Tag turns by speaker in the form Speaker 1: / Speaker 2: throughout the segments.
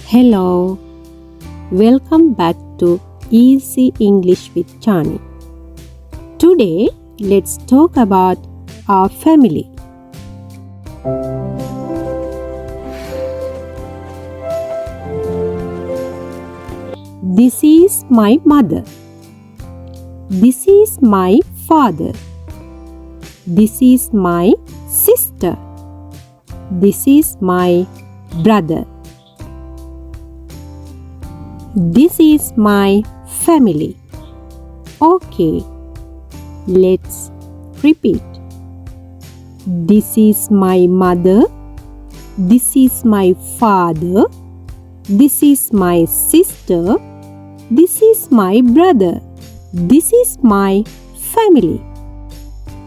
Speaker 1: Hello, welcome back to Easy English with Chani. Today, let's talk about our family. This is my mother. This is my father. This is my sister. This is my brother. This is my family. Okay, let's repeat. This is my mother. This is my father. This is my sister. This is my brother. This is my family.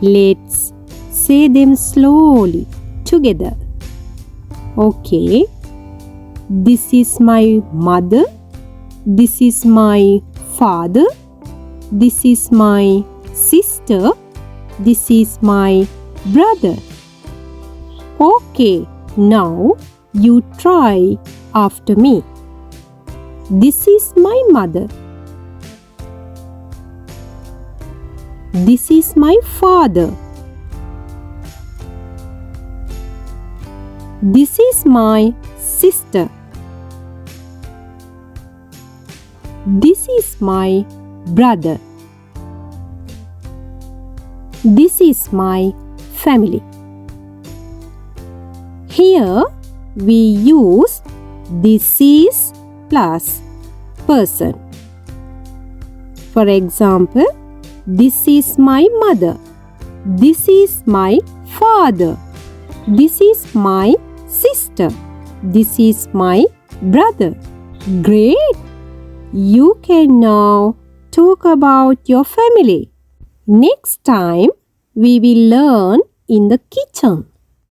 Speaker 1: Let's say them slowly together. Okay. This is my mother. This is my father. This is my sister. This is my brother. Okay, now you try after me. This is my mother. This is my father. This is my sister. This is my brother. This is my family. Here we use this is plus person. For example, this is my mother. This is my father. This is my sister. This is my brother. Great! You can now talk about your family. Next time, we will learn in the kitchen.